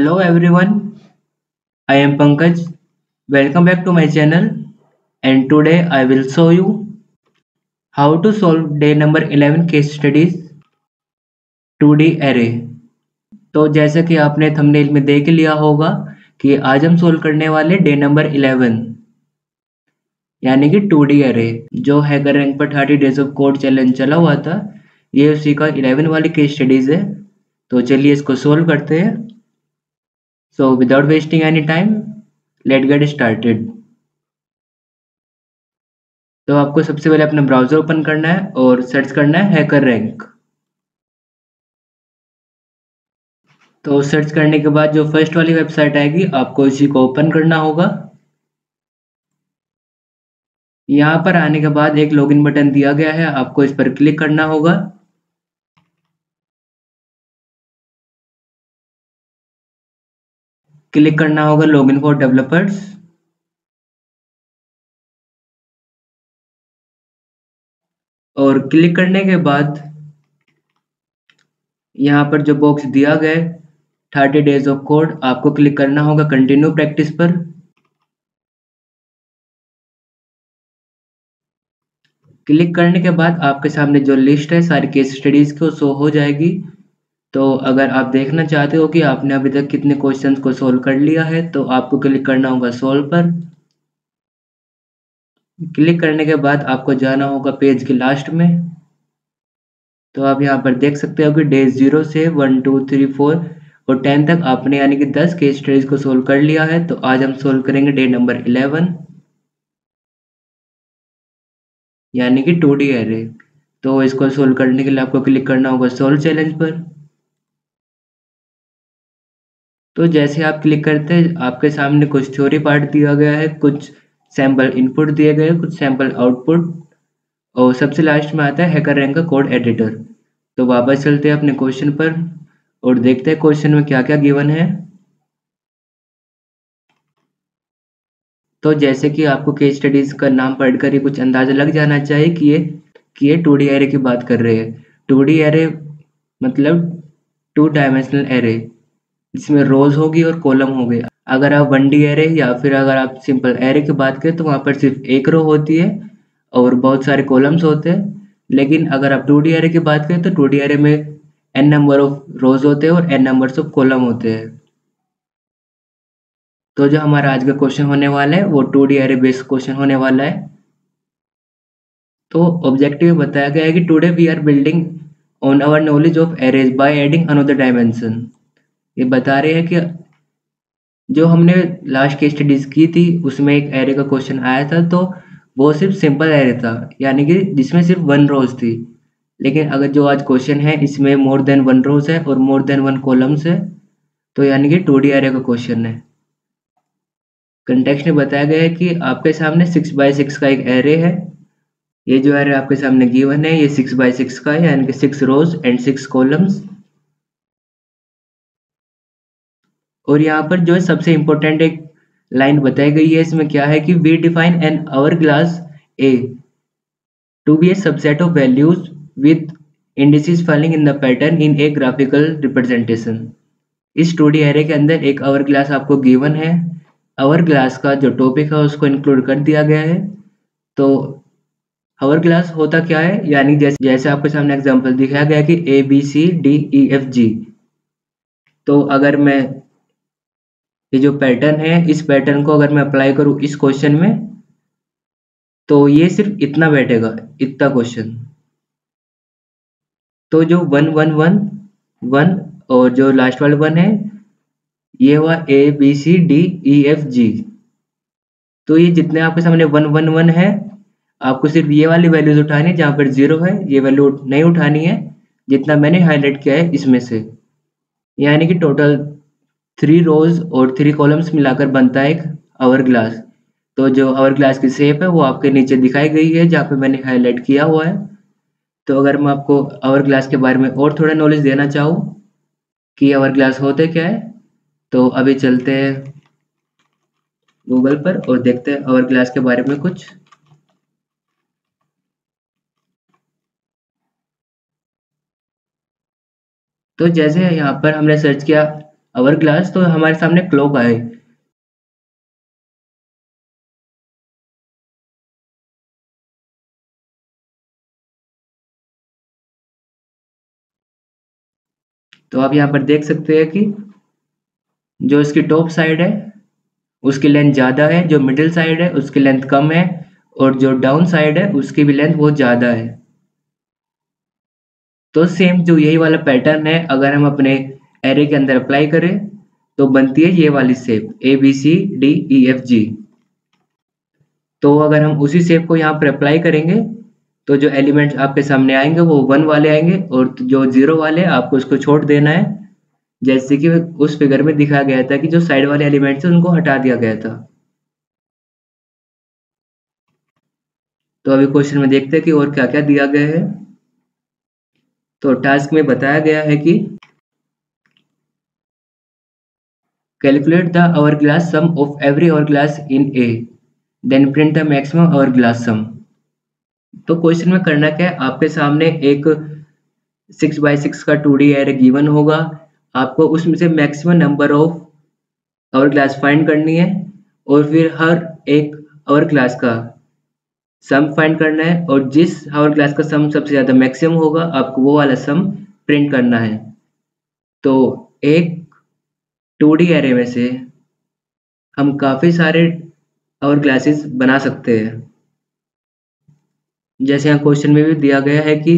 Hello everyone, I am Pankaj. Welcome back to my channel and today I will show you how to solve day number 11 case studies 2D array। तो जैसा कि आपने thumbnail में देख लिया होगा कि आज हम सोल्व करने वाले डे नंबर 11 यानी कि 2D array जो हैकर रैंक पर 30 डेज ऑफ कोड चैलेंज चला हुआ था। ये उसी का 11 वाली केस स्टडीज है। तो चलिए इसको सोल्व करते हैं। So without wasting any time, let's get started। तो आपको सबसे पहले अपना ब्राउजर ओपन करना है और सर्च करना है हैकर रैंक। तो सर्च करने के बाद जो फर्स्ट वाली वेबसाइट आएगी आपको इसी को ओपन करना होगा। यहाँ पर आने के बाद एक लॉगिन बटन दिया गया है, आपको इस पर क्लिक करना होगा। क्लिक करना होगा लॉगिन फॉर डेवलपर्स। और क्लिक करने के बाद यहाँ पर जो बॉक्स दिया गया है 30 डेज ऑफ कोड, आपको क्लिक करना होगा कंटिन्यू प्रैक्टिस पर। क्लिक करने के बाद आपके सामने जो लिस्ट है सारी केस स्टडीज को शो हो जाएगी। तो अगर आप देखना चाहते हो कि आपने अभी तक कितने क्वेश्चंस को सोल्व कर लिया है तो आपको क्लिक करना होगा सोल्व पर। क्लिक करने के बाद आपको जाना होगा पेज के लास्ट में। तो आप यहाँ पर देख सकते हो कि डे 0 से 1 2 3 4 और 10 तक आपने यानी कि 10 केस स्टडीज को सोल्व कर लिया है। तो आज हम सोल्व करेंगे डे नंबर 11 यानी कि 2D एरे। तो इसको सोल्व करने के लिए आपको क्लिक करना होगा सोल्व चैलेंज पर। तो जैसे आप क्लिक करते हैं आपके सामने कुछ थ्योरी पार्ट दिया गया है, कुछ सैम्पल इनपुट दिए गए, कुछ सैम्पल आउटपुट और सबसे लास्ट में आता है हैकर रैंक का कोड एडिटर। तो वापस चलते हैं अपने क्वेश्चन पर और देखते हैं क्वेश्चन में क्या क्या गिवन है। तो जैसे कि आपको केस स्टडीज का नाम पढ़कर ही कुछ अंदाजा लग जाना चाहिए कि ये 2D एरे की बात कर रहे हैं। 2D एरे मतलब 2 डायमेंशनल एरे जिसमें रोज होगी और कॉलम होंगे। अगर आप 1D एरे या फिर अगर आप सिंपल एरे की बात करें तो वहाँ पर सिर्फ एक रो होती है और बहुत सारे कॉलम्स होते हैं। लेकिन अगर आप 2D एरे की बात करें तो 2D एरे में n नंबर ऑफ रोज होते हैं और n नंबर्स ऑफ कॉलम होते हैं। तो जो हमारा आज का क्वेश्चन होने वाला है वो 2D एरे बेस्ड क्वेश्चन होने वाला है। तो ऑब्जेक्टिव में बताया गया है कि today we are building on our knowledge of arrays by adding another dimension. ये बता रहे हैं कि जो हमने लास्ट केस स्टडीज की थी उसमें एक एरे का क्वेश्चन आया था। तो वो सिर्फ सिंपल एरे था यानी कि जिसमें सिर्फ 1 रोज थी। लेकिन अगर जो आज क्वेश्चन है इसमें मोर देन 1 रोज है और मोर देन 1 कॉलम्स है। तो यानी कि 2D एरे का क्वेश्चन है। कंटेक्स्ट में बताया गया है कि आपके सामने 6x6 का एक एरे है। ये जो एरे आपके सामने गिवन है ये 6x6 का है यानी कि 6 रोज एंड 6 कॉलम्स। और यहाँ पर जो है सबसे इम्पोर्टेंट एक लाइन बताई गई है, इसमें क्या है कि we define an hourglass A to be a subset of values with indices following in the pattern in a graphical representation. इस 2D एरे के अंदर एक आवर ग्लास आपको गिवन है। आवर ग्लास का जो टॉपिक है उसको इंक्लूड कर दिया गया है। तो आवर ग्लास होता क्या है, यानी जैसे जैसे आपके सामने एग्जांपल दिखाया गया कि A B C D E F G. तो अगर मैं ये जो पैटर्न है इस पैटर्न को अगर मैं अप्लाई करूँ इस क्वेश्चन में तो ये सिर्फ इतना बैठेगा, इतना क्वेश्चन। तो जो 1 1 1 1 और जो लास्ट वाला 1 है ये हुआ A B C D E F G. तो ये जितने आपके सामने 1 1 1 है आपको सिर्फ ये वाली वैल्यूज उठानी है, जहाँ पर 0 है ये वैल्यू नहीं उठानी है जितना मैंने हाईलाइट किया है इसमें से। यानी कि टोटल 3 रोज और 3 कॉलम्स मिलाकर बनता है एक आवर ग्लास। तो जो आवर ग्लास की शेप है वो आपके नीचे दिखाई गई है जहाँ पे मैंने हाईलाइट किया हुआ है। तो अगर मैं आपको आवर ग्लास के बारे में और थोड़ा नॉलेज देना चाहूँ कि आवर ग्लास होते क्या है तो अभी चलते हैं गूगल पर और देखते हैं आवर ग्लास के बारे में कुछ। तो जैसे यहाँ पर हमने सर्च किया आवर ग्लास, तो हमारे सामने क्लॉक आए। तो आप यहाँ पर देख सकते हैं कि जो इसकी टॉप साइड है उसकी लेंथ ज़्यादा है, जो मिडिल साइड है उसकी लेंथ कम है, और जो डाउन साइड है उसकी भी लेंथ बहुत ज़्यादा है। तो सेम जो यही वाला पैटर्न है, अगर हम अपने एरे के अंदर अप्लाई करें तो बनती है ये वाली शेप ABCDEFG। तो अगर हम उसी शेप को यहाँ पर अप्लाई करेंगे तो जो एलिमेंट्स आपके सामने आएंगे वो 1 वाले आएंगे, और जो 0 वाले आपको उसको छोड़ देना है, जैसे कि उस फिगर में दिखाया गया था कि जो साइड वाले एलिमेंट्स थे उनको हटा दिया गया था। तो अभी क्वेश्चन में देखते हैं कि और क्या क्या दिया गया है। तो टास्क में बताया गया है कि calculate the hourglass sum of every hourglass in a, then print the maximum hourglass sum. तो क्वेश्चन में करना क्या है, आपके सामने एक 6x6 का 2D एरे गिवन होगा, आपको उसमें से maximum number of hourglass find करनी है, और फिर हर एक आवर ग्लास का सम फाइंड करना है, और जिस आवर ग्लास का सम सबसे ज़्यादा मैक्सिमम होगा आपको वो वाला सम प्रिंट करना है। तो एक 2D एरे में से हम काफ़ी सारे आवर ग्लासेस बना सकते हैं। जैसे यहाँ क्वेश्चन में भी दिया गया है कि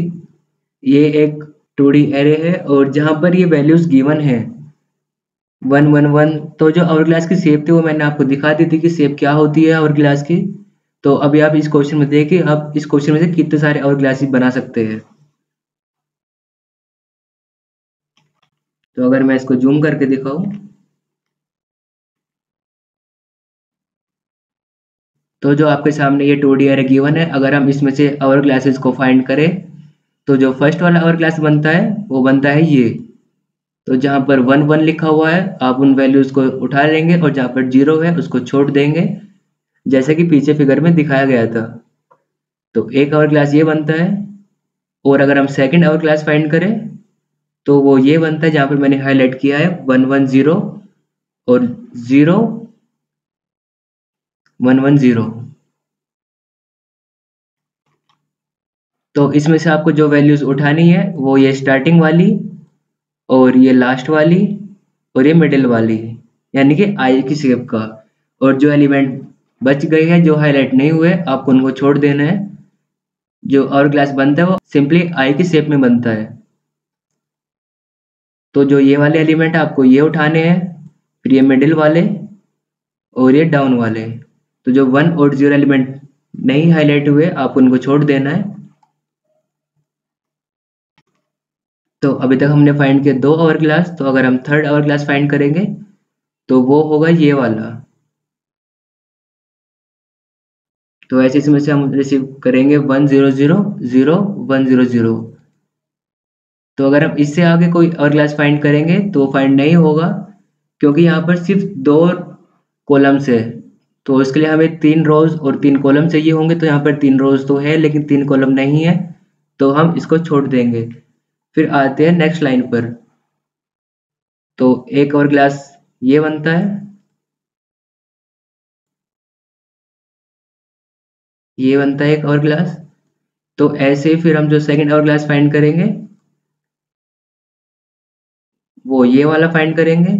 ये एक 2D एरे है और जहाँ पर ये वैल्यूज गिवन है 1 1 1, तो जो आवर ग्लास की शेप थी वो मैंने आपको दिखा दी थी कि शेप क्या होती है आवर ग्लास की। तो अभी आप इस क्वेश्चन में देखिए, आप इस क्वेश्चन में से कितने सारे आवर ग्लासेस बना सकते हैं। तो अगर मैं इसको जूम करके दिखाऊं तो जो आपके सामने ये 2D एरे गिवन है, अगर हम इसमें से आवर ग्लासेस को फाइंड करें तो जो फर्स्ट वाला आवर ग्लास बनता है वो बनता है ये। तो जहाँ पर 1 1 लिखा हुआ है आप उन वैल्यूज को उठा लेंगे, और जहाँ पर 0 है उसको छोड़ देंगे, जैसे कि पीछे फिगर में दिखाया गया था। तो एक आवर ग्लास ये बनता है, और अगर हम सेकंड आवर ग्लास फाइंड करें तो वो ये बनता है जहाँ पर मैंने हाईलाइट किया है 1 1 0 और 0 1 1 0। तो इसमें से आपको जो वैल्यूज उठानी है वो ये स्टार्टिंग वाली, और ये लास्ट वाली, और ये मिडिल वाली, यानी कि आई की शेप का। और जो एलिमेंट बच गए हैं जो हाईलाइट नहीं हुए आपको उनको छोड़ देना है। जो और ग्लास बनता है वो सिंपली आई की शेप में बनता है। तो जो ये वाले एलिमेंट आपको ये उठाने हैं, फिर ये मिडिल वाले और ये डाउन वाले। तो जो 1 और 0 एलिमेंट नहीं हाईलाइट हुए आप उनको छोड़ देना है। तो अभी तक हमने फाइंड किया 2 आवर ग्लास, तो अगर हम थर्ड आवर ग्लास फाइंड करेंगे तो वो होगा ये वाला। तो ऐसे इसमें से हम रिसीव करेंगे 1 0 0 0 1 0 0। तो अगर हम इससे आगे कोई और क्लास फाइंड करेंगे तो वो फाइंड नहीं होगा, क्योंकि यहाँ पर सिर्फ 2 कॉलम्स है। तो इसके लिए हमें 3 रोज और 3 कॉलम चाहिए होंगे, तो यहाँ पर 3 रोज तो है लेकिन 3 कॉलम नहीं है, तो हम इसको छोड़ देंगे। फिर आते हैं नेक्स्ट लाइन पर। तो एक और ग्लास ये बनता है, ये बनता है एक और ग्लास। तो ऐसे ही फिर हम जो सेकंड और ग्लास फाइंड करेंगे वो ये वाला फाइंड करेंगे।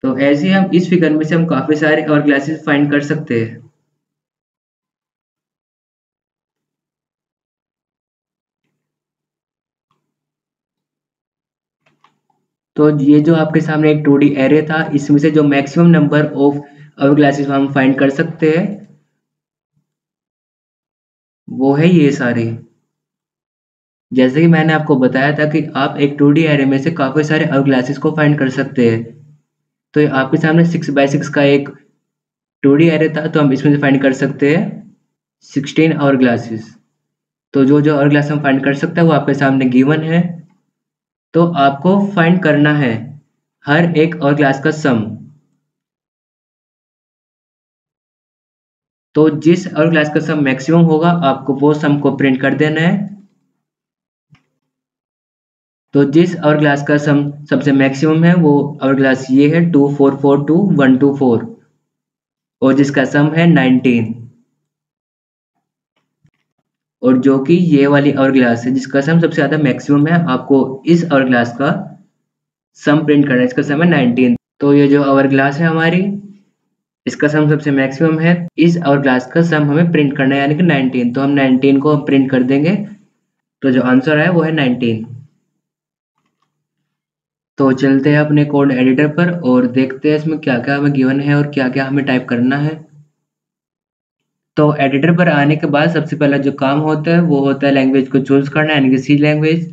तो ऐसे ही हम इस फिगर में से हम काफी सारे और ग्लासेस फाइंड कर सकते हैं। तो ये जो आपके सामने एक 2D एरे था, इसमें से जो मैक्सिमम नंबर ऑफ और ग्लासेस हम फाइंड कर सकते हैं वो है ये सारे। जैसे कि मैंने आपको बताया था कि आप एक 2D एरे में से काफी सारे और ग्लासेस को फाइंड कर सकते हैं। तो ये आपके सामने 6x6 का एक 2D एरे था, तो हम इसमें से फाइंड कर सकते हैं 16 और ग्लासेस। तो जो जो और ग्लास हम फाइंड कर सकते हैं वो आपके सामने गिवन है। तो आपको फाइंड करना है हर एक और ग्लास का सम। तो जिस और क्लास का सम मैक्सिमम होगा आपको वो सम को प्रिंट कर देना है। तो जिस आवर ग्लास का सम सबसे मैक्सिमम है वो आवर ग्लास ये है 2442124 और जिसका सम है 19 और जो कि ये वाली आवर ग्लास है जिसका सम सबसे ज़्यादा मैक्सिमम है। आपको इस आवर ग्लास का सम प्रिंट करना है, इसका सम है 19। तो ये जो आवर ग्लास है हमारी, इसका सम सबसे मैक्सिमम है, इस आवर ग्लास का सम हमें प्रिंट करना है यानी कि 19। तो हम 19 को हम प्रिंट कर देंगे, तो जो आंसर है वो है 19। तो चलते हैं अपने कोड एडिटर पर और देखते हैं इसमें क्या क्या हमें गिवन है और क्या क्या हमें टाइप करना है। तो एडिटर पर आने के बाद सबसे पहला जो काम होता है वो होता है लैंग्वेज को चूज करना यानी कि सी लैंग्वेज।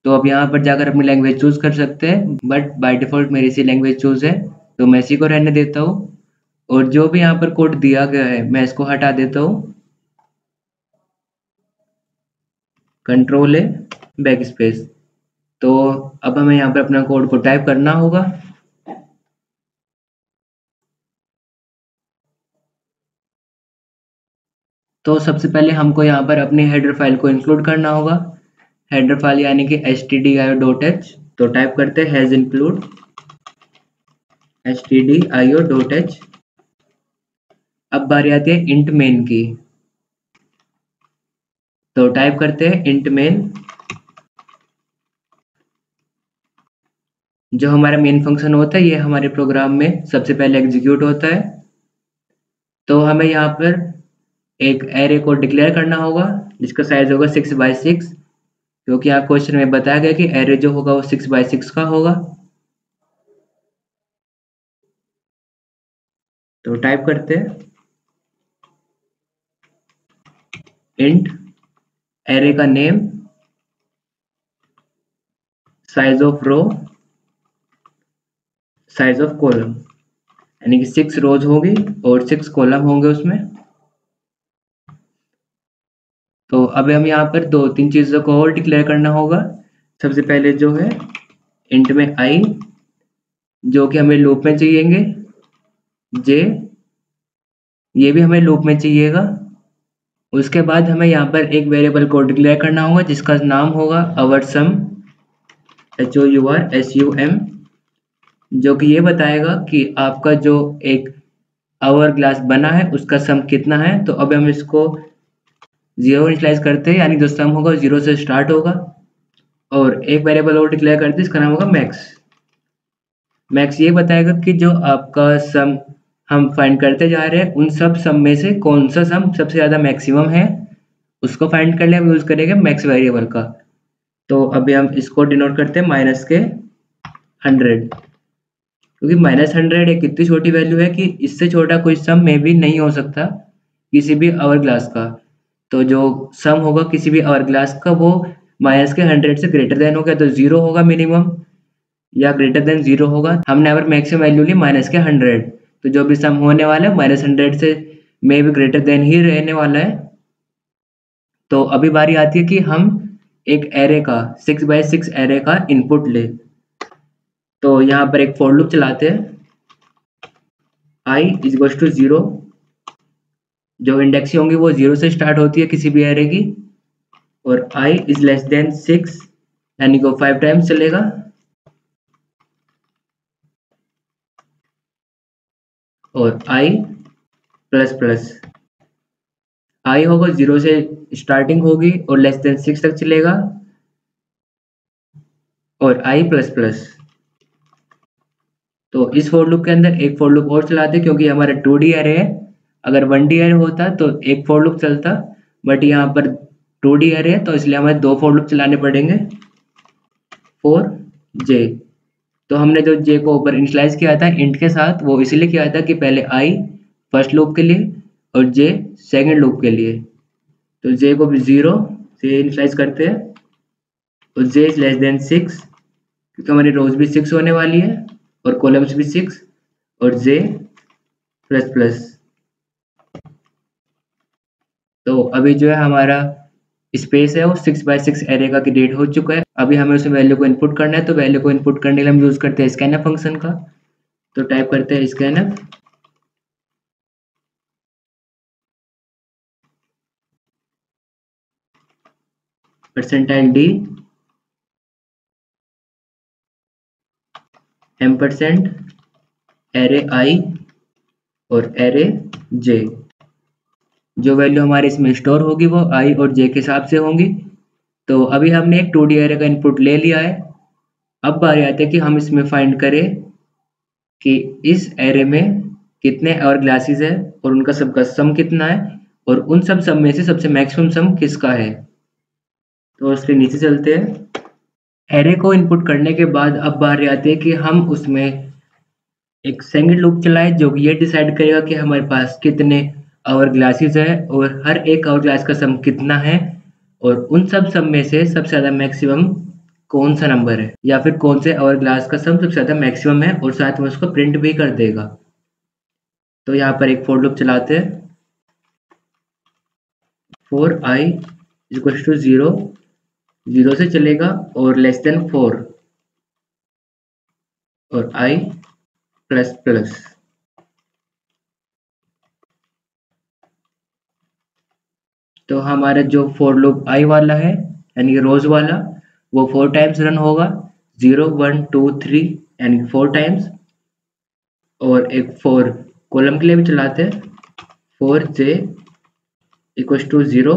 तो अब यहाँ पर जाकर अपनी लैंग्वेज चूज कर सकते हैं, बट बाय डिफॉल्ट मेरी सी लैंग्वेज चूज है तो मैं इसी को रहने देता हूँ। और जो भी यहाँ पर कोड दिया गया है मैं इसको हटा देता हूँ, कंट्रोल ए बैक स्पेस। तो अब हमें यहाँ पर अपना कोड को टाइप करना होगा। तो सबसे पहले हमको यहाँ पर अपनी हेडर फाइल को इंक्लूड करना होगा। हेडर फाइल यानी कि stdio.h। तो टाइप करते हैं हैज इंक्लूड stdio.h। अब बारी आती है इंट मेन की, तो टाइप करते हैं इंट मेन। जो हमारा मेन फंक्शन होता है ये हमारे प्रोग्राम में सबसे पहले एग्जीक्यूट होता है। तो हमें यहाँ पर एक एरे को डिक्लेयर करना होगा जिसका साइज होगा 6x6, क्योंकि यहाँ क्वेश्चन में बताया गया कि एरे जो होगा वो 6x6 का होगा। तो टाइप करते हैं इंट एरे का name, size of row, size of column, यानी कि 6 रोज होगी और 6 कॉलम होंगे उसमें। तो अब हम यहाँ पर दो तीन चीज़ों को और डिक्लेयर करना होगा। सबसे पहले जो है इंट में आई, जो कि हमें लूप में चाहिएंगे, जे ये भी हमें लूप में चाहिएगा। उसके बाद हमें यहाँ पर एक वेरिएबल को डिक्लेयर करना होगा जिसका नाम होगा आवर सम, HOURSUM, जो कि ये बताएगा कि आपका जो एक आवर ग्लास बना है उसका सम कितना है। तो अब हम इसको 0 इनिशियलाइज करते हैं, यानी जो सम होगा 0 से स्टार्ट होगा। और एक वेरिएबल और डिक्लेयर करते हैं, इसका नाम होगा मैक्स। मैक्स ये बताएगा कि जो आपका सम हम फाइंड करते जा रहे हैं उन सब सम में से कौन सा सम सबसे ज़्यादा मैक्सिमम है, उसको फाइंड करने हम यूज़ करेंगे मैक्स वेरिएबल का। तो अभी हम इसको डिनोट करते हैं माइनस के 100, क्योंकि -100 एक इतनी छोटी वैल्यू है कि इससे छोटा कोई सम में भी नहीं हो सकता किसी भी आवर ग्लास का। तो जो सम होगा किसी भी आवर ग्लास का वो माइनस के 100 से ग्रेटर देन होगा, तो 0 होगा मिनिमम या ग्रेटर देन 0 होगा। हमने अगर मैक्सिमम वैल्यू ली माइनस के 100, तो जो भी सम होने वाला है -100 से मे भी ग्रेटर देन ही रहने वाला है। तो अभी बारी आती है कि हम एक एरे का 6x6 एरे का इनपुट ले। तो यहाँ पर एक फॉर लूप चलाते हैं, i इज इक्वल टू 0, जो इंडेक्स होंगी वो 0 से स्टार्ट होती है किसी भी एरे की, और i इज लेस देन 6 यानी कि वो 5 टाइम्स चलेगा। और i प्लस प्लस, i होगा 0 से स्टार्टिंग होगी और लेस देन 6 तक चलेगा, और i प्लस प्लस। तो इस फॉर लूप के अंदर एक फॉर लूप और चलाते हैं, क्योंकि हमारा 2D एरे है। अगर 1D एरे होता तो एक फॉर लूप चलता, बट यहाँ पर 2D एरे है तो इसलिए हमें दो फॉर लूप चलाने पड़ेंगे फॉर j। तो हमने जो j को ऊपर इनिशियलाइज किया था इंट के साथ, वो इसीलिए किया था कि पहले i फर्स्ट लूप के लिए और j सेकंड लूप के लिए। तो j को भी 0 से इनिशियलाइज करते हैं और j इज लेस देन 6, क्योंकि हमारी रोज भी 6 होने वाली है और कॉलम्स भी 6, और j प्लस प्लस। तो अभी जो है हमारा स्पेस है वो 6x6 एरे का क्रिएट हो चुका है। अभी हमें उस वैल्यू को इनपुट करना है, तो वैल्यू को इनपुट करने के लिए हम यूज करते हैं स्कैनफ फंक्शन का। तो टाइप करते हैं scanf %d ampersand array I और एरे जे। जो वैल्यू हमारे इसमें स्टोर होगी वो आई और जे के हिसाब से होंगी। तो अभी हमने एक 2D एरे का इनपुट ले लिया है। अब बारी आती है कि हम इसमें फाइंड करें कि इस एरे में कितने और ग्लासेस है और उनका सबका सम कितना है और उन सब सम में से सबसे मैक्सिमम सम किसका है। तो उसके नीचे चलते हैं। एरे को इनपुट करने के बाद अब बारी आती है कि हम उसमें एक सेकंड लूप चलाएं जो कि ये डिसाइड करेगा कि हमारे पास कितने आवर ग्लासेस है और हर एक आवर ग्लास का सम कितना है और उन सब सम में से सबसे ज़्यादा मैक्सिमम कौन सा नंबर है या फिर कौन से आवर ग्लास का सम सबसे ज़्यादा मैक्सिमम है और साथ में उसको प्रिंट भी कर देगा। तो यहाँ पर एक फॉर लूप चलाते हैं। फोर आई इक्वल्स टू 0 0 से चलेगा और लेस देन 4 और आई प्लस प्लस। तो हमारा जो फॉर लूप आई वाला है यानी कि रोज वाला वो 4 टाइम्स रन होगा। 0 1 2 3 यानी कि 4 टाइम्स। और एक फॉर कॉलम के लिए भी चलाते हैं। For J equals to 0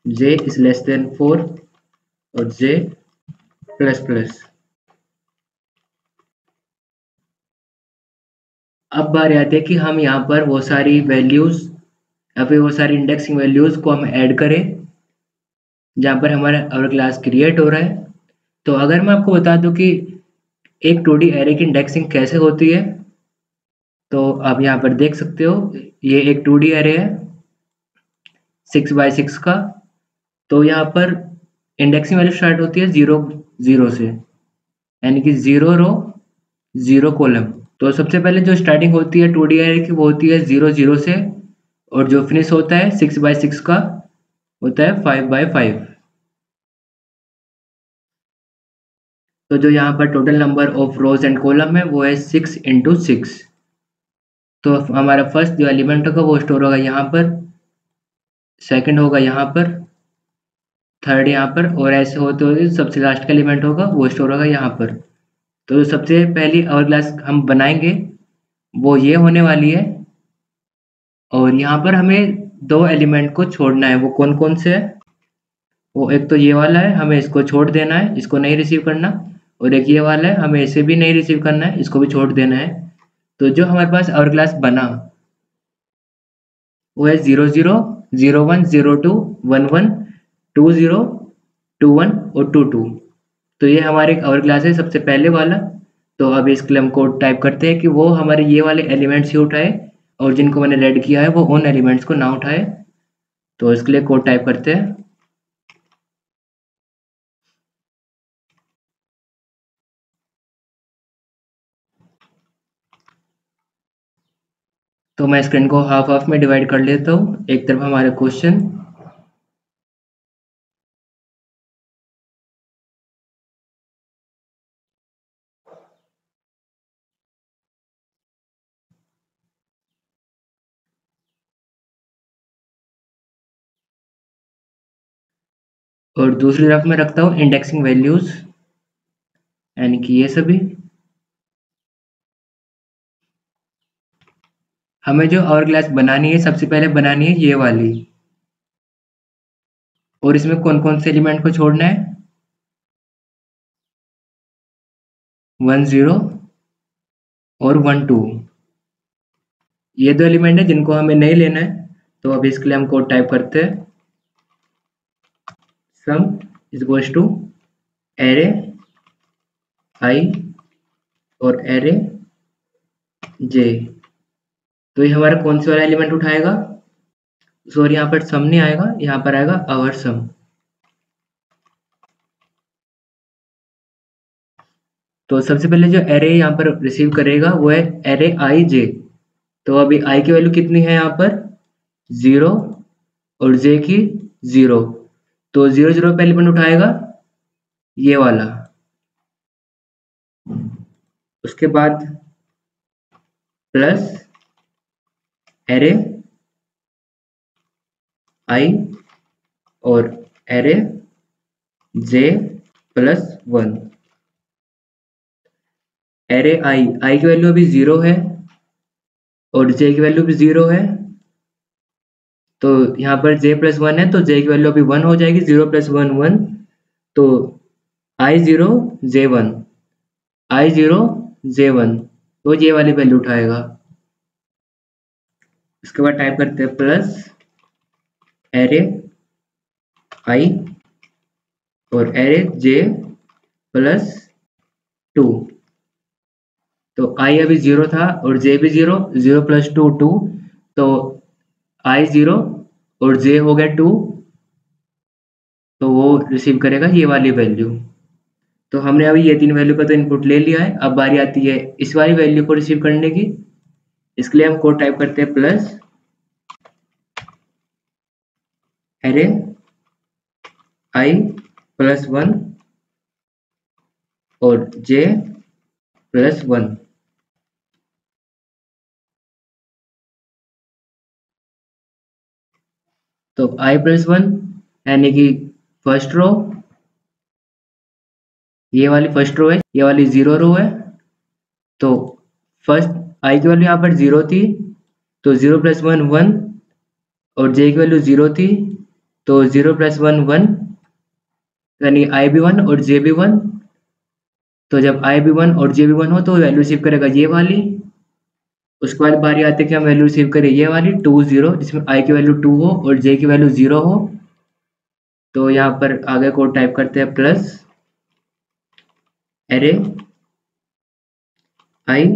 J is less than 4 और जे प्लस प्लस। अब बारी आती है कि हम यहाँ पर वो सारी वैल्यूज या फिर वो सारी इंडेक्सिंग वैल्यूज को हम ऐड करें जहाँ पर हमारा आवर क्लास क्रिएट हो रहा है। तो अगर मैं आपको बता दूं कि एक 2D एरे की इंडेक्सिंग कैसे होती है तो आप यहाँ पर देख सकते हो। ये एक 2D एरे है 6x6 का। तो यहाँ पर इंडेक्सिंग वैल्यू स्टार्ट होती है 0 0 से यानी कि 0 रो 0 कॉलम। तो सबसे पहले जो स्टार्टिंग होती है 2D एरे की वो होती है 0 0 से और जो फिनिश होता है 6x6 का होता है 5x5। तो जो यहाँ पर total number of rose and column है वो है 6 इंटू 6। तो हमारा फर्स्ट जो एलिमेंट होगा वो स्टोर होगा यहाँ पर, सेकंड होगा यहाँ पर, थर्ड यहाँ पर और ऐसे होते होते सबसे लास्ट का एलिमेंट होगा वो स्टोर होगा यहाँ पर। तो जो सबसे पहली आवर ग्लास हम बनाएंगे वो ये होने वाली है और यहाँ पर हमें दो एलिमेंट को छोड़ना है। वो कौन कौन से है? वो एक तो ये वाला है, हमें इसको छोड़ देना है, इसको नहीं रिसीव करना। और एक ये वाला है, हमें इसे भी नहीं रिसीव करना है, इसको भी छोड़ देना है। तो जो हमारे पास आवर ग्लास बना वो है 0 0 0 1 0 2 1 1 2 0 2 1 और 2 2। तो ये हमारे आवर ग्लास है सबसे पहले वाला। तो अब इसके लिए हम कोड टाइप करते हैं कि वो हमारे ये वाले एलिमेंट्स ही उठाए और जिनको मैंने रेड किया है वो उन एलिमेंट्स को ना उठाए। तो इसके लिए कोड टाइप करते हैं। तो मैं स्क्रीन को हाफ हाफ में डिवाइड कर लेता हूँ। एक तरफ हमारे क्वेश्चन और दूसरी तरफ में रखता हूँ इंडेक्सिंग वैल्यूज यानी कि ये सभी। हमें जो आवर ग्लास बनानी है सबसे पहले बनानी है ये वाली। और इसमें कौन कौन से एलिमेंट को छोड़ना है? 1 0 और 1 2। ये दो एलिमेंट है जिनको हमें नहीं लेना है। तो अब इसके लिए हम कोड टाइप करते हैं। Sum is equals to array I और एरे जे। तो ये हमारा कौन से वाला एलिमेंट उठाएगा? सॉरी यहाँ पर सम नहीं आएगा, यहाँ पर आएगा आवर सम। तो सबसे पहले जो एरे यहाँ पर रिसीव करेगा वो है एरे आई जे। तो अभी आई की वैल्यू कितनी है यहाँ पर? 0 और जे की 0। तो 0 0 पे एलिमेंट उठाएगा ये वाला। उसके बाद प्लस एरे आई और एरे जे प्लस 1। एरे आई की वैल्यू अभी 0 है और जे की वैल्यू भी 0 है, तो यहाँ पर जे प्लस 1 है तो जे की वैल्यू अभी 1 हो जाएगी, 0 प्लस 1 1, तो I0 J1, I0 J1, तो ये वाली वैल्यू उठाएगा। इसके बाद टाइप करते हैं प्लस एरे आई और एरे जे प्लस 2, तो आई अभी 0 था और जे भी 0, 0 प्लस 2 2, तो आई 0 और जे हो गया 2, तो वो रिसीव करेगा ये वाली वैल्यू। तो हमने अभी ये 3 वैल्यू का तो इनपुट ले लिया है, अब बारी आती है इस वाली वैल्यू को रिसीव करने की। इसके लिए हम कोड टाइप करते हैं प्लस एरे आई प्लस 1 और जे प्लस 1। तो आई प्लस 1 यानी कि फर्स्ट रो, ये वाली फर्स्ट रो है, ये वाली 0 रो है, तो फर्स्ट आई की वैल्यू यहाँ पर 0 थी, तो 0 प्लस 1 1, और जे की वैल्यू 0 थी, तो 0 प्लस 1 1, यानी आई भी 1 और जे भी 1, तो जब आई भी 1 और जे भी 1 हो तो वैल्यू रिसीव करेगा ये वाली। उसके बाद बारी आती है कि हम वैल्यू रिसीव करें ये वाली 2 0, जिसमें आई की वैल्यू 2 हो और जे की वैल्यू 0 हो। तो यहाँ पर आगे कोड टाइप करते हैं प्लस एरे आई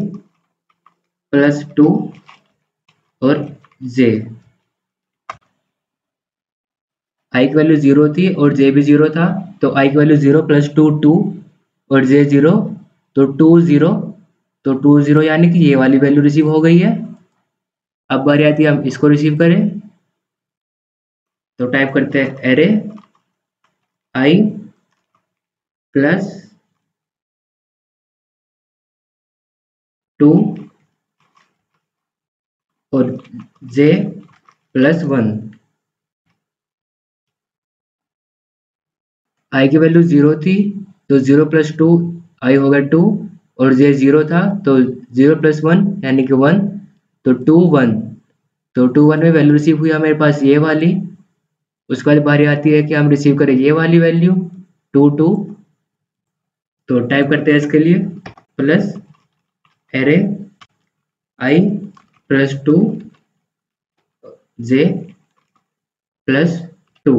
प्लस 2 और जे। आई की वैल्यू 0 थी और जे भी 0 था, तो आई की वैल्यू 0 प्लस 2 2 और जे 0, तो 2 0, तो 2 0 यानी कि ये वाली वैल्यू रिसीव हो गई है। अब बारी आती है हम इसको रिसीव करें, तो टाइप करते हैं एरे आई प्लस 2 और जे प्लस 1। आई की वैल्यू 0 थी, तो 0 प्लस 2 आई होगा 2, और जे 0 था तो 0 प्लस 1 यानी कि 1, तो 2 1, तो 2 1 में वैल्यू रिसीव हुई हमारे पास ये वाली। उसके बाद बारी आती है कि हम रिसीव करें ये वाली वैल्यू 2 2, तो टाइप करते हैं इसके लिए प्लस एरे आई प्लस 2 जे प्लस 2।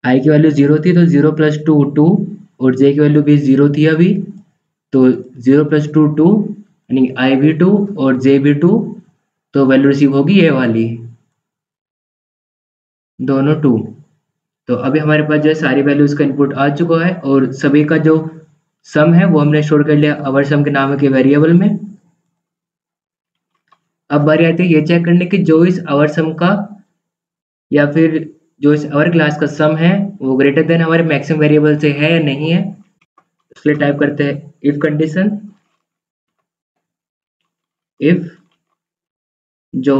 आई की वैल्यू 0 थी तो 0 प्लस 2 2, और जे की वैल्यू भी 0 थी अभी, तो 0 प्लस 2 2, यानी आई भी 2 और जे भी 2, तो वैल्यू रिसीव होगी ये वाली, दोनों 2। तो अभी हमारे पास जो है सारी वैल्यूज का इनपुट आ चुका है और सभी का जो सम है वो हमने स्टोर कर लिया अवर सम के नाम के वेरिएबल में। अब बारी आती है ये चेक करने की जो इस अवर सम का या फिर जो इस अवर क्लास का सम है वो ग्रेटर देन हमारे मैक्सिमम वेरिएबल से है या नहीं है। इसलिए टाइप करते हैं इफ कंडीशन, इफ जो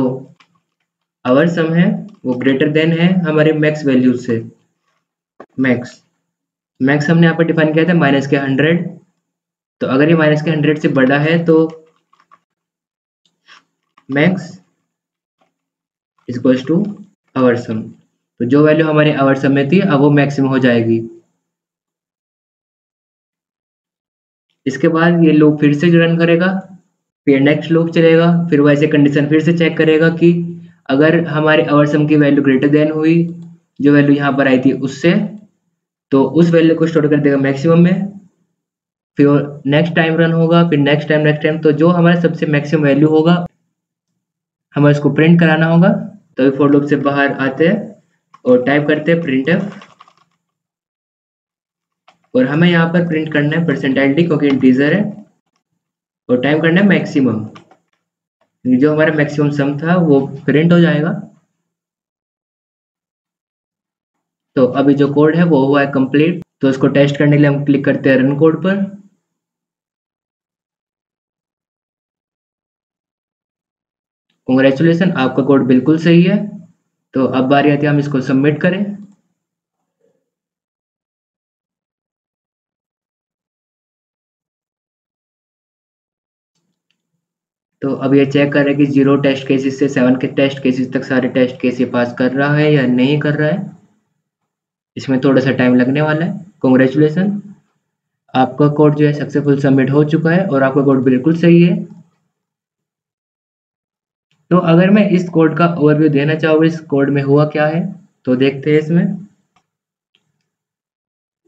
अवर सम है वो ग्रेटर देन है हमारे मैक्स वैल्यू से। मैक्स हमने यहाँ पर डिफाइन किया था माइनस के 100, तो अगर ये माइनस के 100 से बड़ा है तो मैक्स इक्वल्स टू आवर सम, तो जो वैल्यू हमारे आवर सम में थी अब वो मैक्सिमम हो जाएगी। इसके बाद ये लूप फिर से रन करेगा, फिर नेक्स्ट लूप चलेगा, फिर वैसे कंडीशन फिर से चेक करेगा कि अगर हमारे आवर सम की वैल्यू ग्रेटर देन हुई जो वैल्यू यहाँ पर आई थी उससे, तो उस वैल्यू को स्टोर कर देगा मैक्सिमम में। फिर नेक्स्ट टाइम रन होगा, फिर नेक्स्ट टाइम, तो जो हमारा सबसे मैक्सिमम वैल्यू होगा हमें उसको प्रिंट कराना होगा। तो फॉर लूप से बाहर आते हैं और टाइप करते हैं printf, और हमें यहाँ पर प्रिंट करना है परसेंटाइल क्योंकि इंटीजर है, और टाइप करना है मैक्सिमम, जो हमारा मैक्सिमम सम था वो प्रिंट हो जाएगा। तो अभी जो कोड है वो हुआ है कंप्लीट, तो उसको टेस्ट करने के लिए हम क्लिक करते हैं रन कोड पर। कांग्रेचुलेशन, आपका कोड बिल्कुल सही है। तो अब बारी आती है हम इसको सबमिट करें। तो अब ये चेक कर रहा है कि 0 टेस्ट केसेस से 7 के टेस्ट केसेस तक सारे टेस्ट केस ये पास कर रहा है या नहीं कर रहा है। इसमें थोड़ा सा टाइम लगने वाला है। कॉन्ग्रेचुलेसन, आपका कोड जो है सक्सेसफुल सबमिट हो चुका है और आपका कोड बिल्कुल सही है। तो अगर मैं इस कोड का ओवरव्यू देना चाहूँ इस कोड में हुआ क्या है, तो देखते हैं इसमें।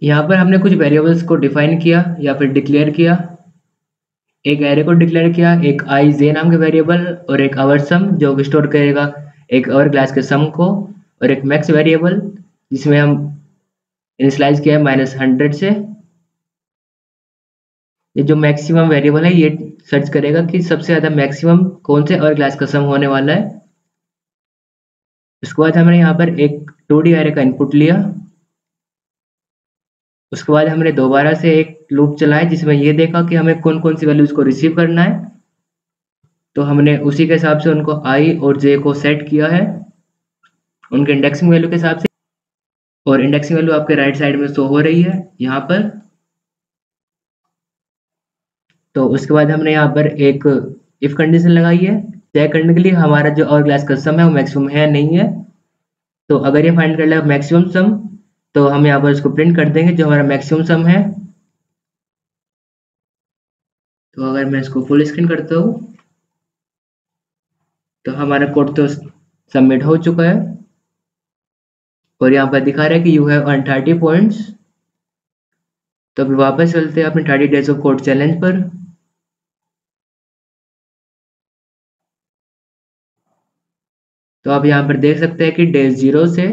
यहाँ पर हमने कुछ वेरिएबल्स को डिफाइन किया या फिर डिक्लेयर किया। एक एरे को डिक्लेयर किया, एक आई जे नाम के वेरिएबल और एक आवर सम जो स्टोर करेगा एक आवर क्लास के सम को, और एक मैक्स वेरिएबल जिसमें हम इनिशियलाइज किया है -100 से। ये जो मैक्सिमम वेरिएबल है ये सर्च करेगा कि सबसे ज़्यादा मैक्सिमम कौन से आवर क्लास का सम होने वाला है। उसके बाद हमने यहाँ पर एक 2D एरे का इनपुट लिया। उसके बाद हमने दोबारा से एक लूप चलाया जिसमें ये देखा कि हमें कौन कौन सी वैल्यूज को रिसीव करना है। तो हमने उसी के हिसाब से उनको आई और जे को सेट किया है उनके इंडेक्सिंग वैल्यू के हिसाब से, और इंडेक्सिंग वैल्यू आपके राइट साइड में शो हो रही है यहाँ पर। तो उसके बाद हमने यहाँ पर एक इफ कंडीशन लगाई है चेक करने के लिए हमारा जो और क्लास का सम है वो मैक्सिमम है नहीं है। तो अगर ये फाइंड कर ले मैक्सिमम सम तो हम यहाँ पर इसको प्रिंट कर देंगे जो हमारा मैक्सिमम सम है। तो अगर मैं इसको फुल स्क्रीन करता हूँ तो हमारा कोड तो सबमिट हो चुका है और यहाँ पर दिखा रहा है कि यू हैव अर्न 30 पॉइंट्स। तो अभी वापस चलते हैं अपने 30 डेज ऑफ कोड चैलेंज पर। तो आप यहाँ पर देख सकते हैं कि डे 0 से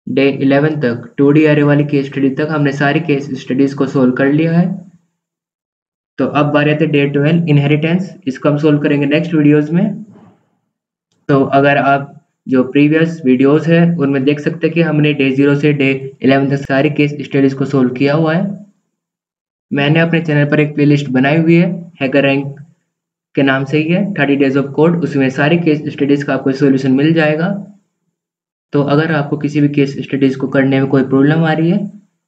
डे 11 तक 2D एरे वाली केस स्टडी तक हमने सारी केस स्टडीज को सोल्व कर लिया है। तो अब बारी आती है डे 12 इनहेरिटेंस। इसको हम सोल्व करेंगे नेक्स्ट वीडियोस में। तो अगर आप जो प्रीवियस वीडियोस है उनमें देख सकते हैं कि हमने डे 0 से डे 11 तक सारी केस स्टडीज को सोल्व किया हुआ है। मैंने अपने चैनल पर एक प्लेलिस्ट बनाई हुई है हैकर रैंक के नाम से ही है 30 डेज ऑफ कोड, उसमें सारी केस स्टडीज का आपको सोल्यूशन मिल जाएगा। तो अगर आपको किसी भी केस स्टडीज को करने में कोई प्रॉब्लम आ रही है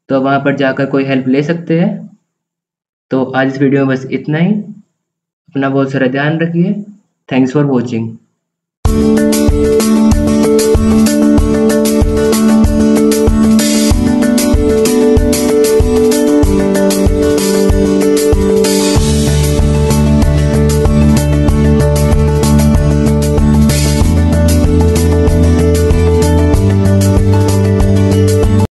तो वहाँ पर जाकर कोई हेल्प ले सकते हैं। तो आज इस वीडियो में बस इतना ही। अपना बहुत सारा ध्यान रखिए। Thanks for watching.